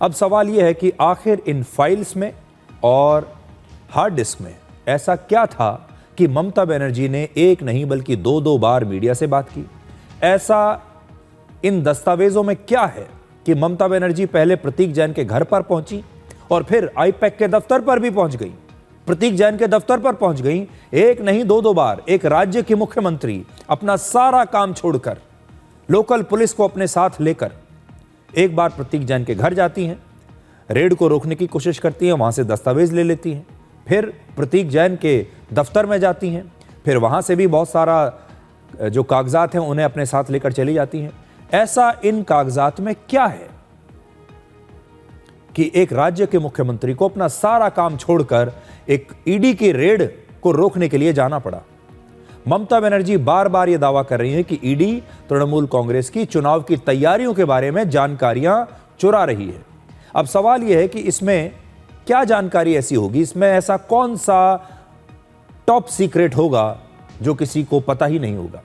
अब सवाल यह है कि आखिर इन फाइल्स में और हार्ड डिस्क में ऐसा क्या था कि ममता बनर्जी ने एक नहीं बल्कि दो बार मीडिया से बात की। ऐसा इन दस्तावेजों में क्या है कि ममता बनर्जी पहले प्रतीक जैन के घर पर पहुंची और फिर आईपैक के दफ्तर पर भी पहुंच गई, प्रतीक जैन के दफ्तर पर पहुंच गई। एक नहीं दो बार एक राज्य की मुख्यमंत्री अपना सारा काम छोड़कर, लोकल पुलिस को अपने साथ लेकर एक बार प्रतीक जैन के घर जाती हैं, रेड को रोकने की कोशिश करती हैं, वहां से दस्तावेज ले लेती हैं, फिर प्रतीक जैन के दफ्तर में जाती हैं, फिर वहां से भी बहुत सारा जो कागजात हैं उन्हें अपने साथ लेकर चली जाती हैं। ऐसा इन कागजात में क्या है कि एक राज्य के मुख्यमंत्री को अपना सारा काम छोड़कर एक ईडी की रेड को रोकने के लिए जाना पड़ा। ममता बनर्जी बार बार यह दावा कर रही है कि ईडी तृणमूल कांग्रेस की चुनाव की तैयारियों के बारे में जानकारियां चुरा रही है। अब सवाल यह है कि इसमें क्या जानकारी ऐसी होगी, इसमें ऐसा कौन सा टॉप सीक्रेट होगा जो किसी को पता ही नहीं होगा।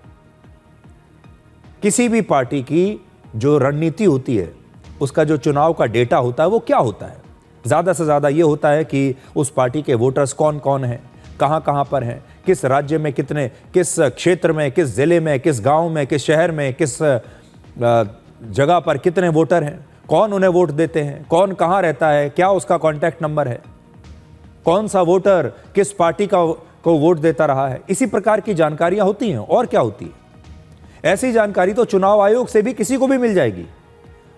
किसी भी पार्टी की जो रणनीति होती है, उसका जो चुनाव का डेटा होता है वो क्या होता है? ज्यादा से ज्यादा यह होता है कि उस पार्टी के वोटर्स कौन कौन हैं, कहां कहां पर हैं, किस राज्य में कितने, किस क्षेत्र में, किस जिले में, किस गांव में, किस शहर में, किस जगह पर कितने वोटर हैं, कौन उन्हें वोट देते हैं, कौन कहां रहता है, क्या उसका कॉन्टैक्ट नंबर है, कौन सा वोटर किस पार्टी को वोट देता रहा है। इसी प्रकार की जानकारियां होती हैं। और क्या होती है? ऐसी जानकारी तो चुनाव आयोग से भी किसी को भी मिल जाएगी।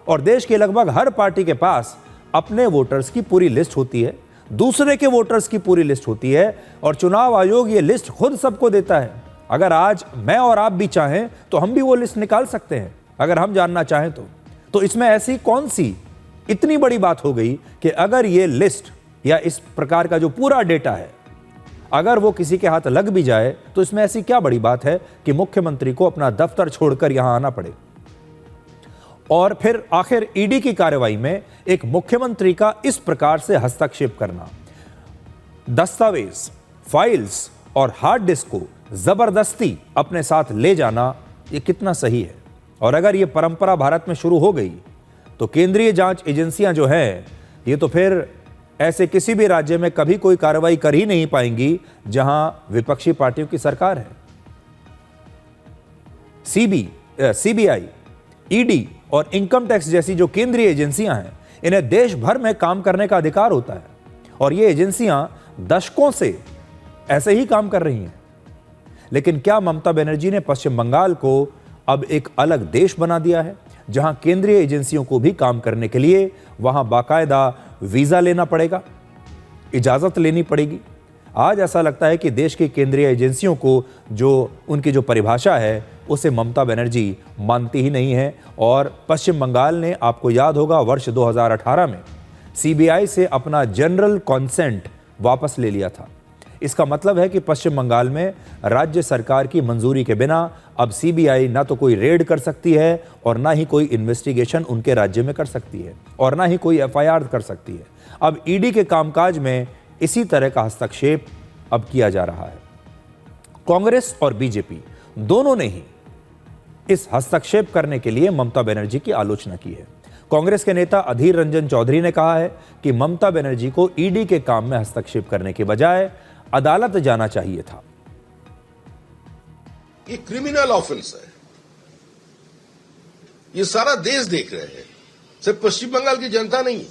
और देश के लगभग हर पार्टी के पास अपने वोटर्स की पूरी लिस्ट होती है, दूसरे के वोटर्स की पूरी लिस्ट होती है, और चुनाव आयोग ये लिस्ट खुद सबको देता है। अगर आज मैं और आप भी चाहें तो हम भी वो लिस्ट निकाल सकते हैं, अगर हम जानना चाहें तो इसमें ऐसी कौन सी इतनी बड़ी बात हो गई कि अगर ये लिस्ट या इस प्रकार का जो पूरा डेटा है, अगर वो किसी के हाथ लग भी जाए तो इसमें ऐसी क्या बड़ी बात है कि मुख्यमंत्री को अपना दफ्तर छोड़कर यहां आना पड़े। और फिर आखिर ईडी की कार्रवाई में एक मुख्यमंत्री का इस प्रकार से हस्तक्षेप करना, दस्तावेज, फाइल्स और हार्ड डिस्क को जबरदस्ती अपने साथ ले जाना, यह कितना सही है? और अगर यह परंपरा भारत में शुरू हो गई तो केंद्रीय जांच एजेंसियां जो हैं, ये तो फिर ऐसे किसी भी राज्य में कभी कोई कार्रवाई कर ही नहीं पाएंगी जहां विपक्षी पार्टियों की सरकार है। सीबीआई, ईडी और इनकम टैक्स जैसी जो केंद्रीय एजेंसियां हैं, इन्हें देश भर में काम करने का अधिकार होता है, और ये एजेंसियां दशकों से ऐसे ही काम कर रही हैं। लेकिन क्या ममता बनर्जी ने पश्चिम बंगाल को अब एक अलग देश बना दिया है, जहां केंद्रीय एजेंसियों को भी काम करने के लिए वहां बाकायदा वीजा लेना पड़ेगा, इजाजत लेनी पड़ेगी? आज ऐसा लगता है कि देश की केंद्रीय एजेंसियों को जो उनकी जो परिभाषा है उसे ममता बनर्जी मानती ही नहीं है। और पश्चिम बंगाल ने, आपको याद होगा, वर्ष 2018 में सीबीआई से अपना जनरल कॉन्सेंट वापस ले लिया था। इसका मतलब है कि पश्चिम बंगाल में राज्य सरकार की मंजूरी के बिना अब सीबीआई ना तो कोई रेड कर सकती है और ना ही कोई इन्वेस्टिगेशन उनके राज्य में कर सकती है और ना ही कोई एफआईआर कर सकती है। अब ईडी के कामकाज में इसी तरह का हस्तक्षेप अब किया जा रहा है। कांग्रेस और बीजेपी दोनों ने ही इस हस्तक्षेप करने के लिए ममता बनर्जी की आलोचना की है। कांग्रेस के नेता अधीर रंजन चौधरी ने कहा है कि ममता बनर्जी को ईडी के काम में हस्तक्षेप करने के बजाय अदालत जाना चाहिए था। ये क्रिमिनल ऑफेंस है, ये सारा देश देख रहे हैं, सिर्फ पश्चिम बंगाल की जनता नहीं,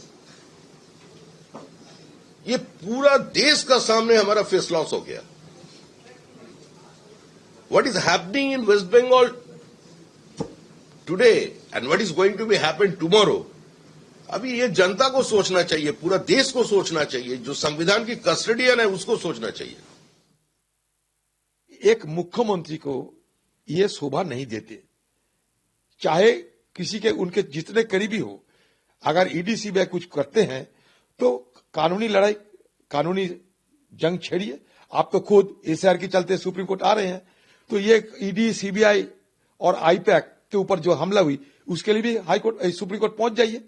ये पूरा देश का सामने हमारा फेस लॉस हो गया। What is happening in West Bengal today and what is going to be happen tomorrow, अभी ये जनता को सोचना चाहिए, पूरा देश को सोचना चाहिए, जो संविधान की कस्टडियन है उसको सोचना चाहिए। एक मुख्यमंत्री को ये शोभा नहीं देते, चाहे किसी के उनके जितने करीबी हो। अगर ईडी सीबीआई कुछ करते हैं तो कानूनी लड़ाई, कानूनी जंग छेड़िए। आप तो खुद एसआईआर के चलते सुप्रीम कोर्ट आ रहे हैं, तो ये ईडी सीबीआई और आईपैक के ऊपर जो हमला हुई उसके लिए भी हाई कोर्ट, सुप्रीम कोर्ट पहुंच जाइए,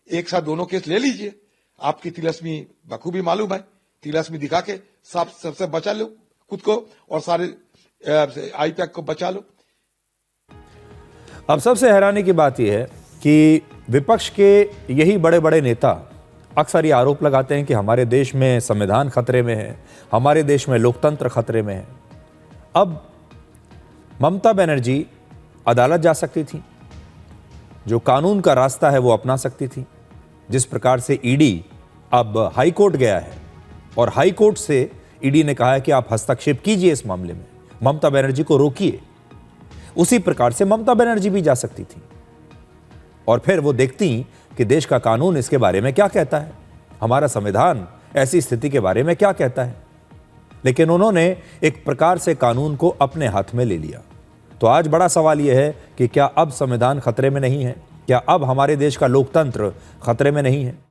एक साथ दोनों केस ले लीजिए। आपकी तिलस्मी बखूबी मालूम है, तिलस्मी दिखा के सबसे बचा लो खुद को और सारे आईपैक को बचा लो। अब सबसे हैरानी की बात यह है कि विपक्ष के यही बड़े बड़े नेता अक्सर ये आरोप लगाते हैं कि हमारे देश में संविधान खतरे में है, हमारे देश में लोकतंत्र खतरे में है। अब ममता बनर्जी अदालत जा सकती थी, जो कानून का रास्ता है वो अपना सकती थी। जिस प्रकार से ईडी अब हाई कोर्ट गया है और हाई कोर्ट से ईडी ने कहा है कि आप हस्तक्षेप कीजिए इस मामले में, ममता बनर्जी को रोकिए, उसी प्रकार से ममता बनर्जी भी जा सकती थी और फिर वो देखती कि देश का कानून इसके बारे में क्या कहता है, हमारा संविधान ऐसी स्थिति के बारे में क्या कहता है। लेकिन उन्होंने एक प्रकार से कानून को अपने हाथ में ले लिया। तो आज बड़ा सवाल यह है कि क्या अब संविधान खतरे में नहीं है? क्या अब हमारे देश का लोकतंत्र खतरे में नहीं है?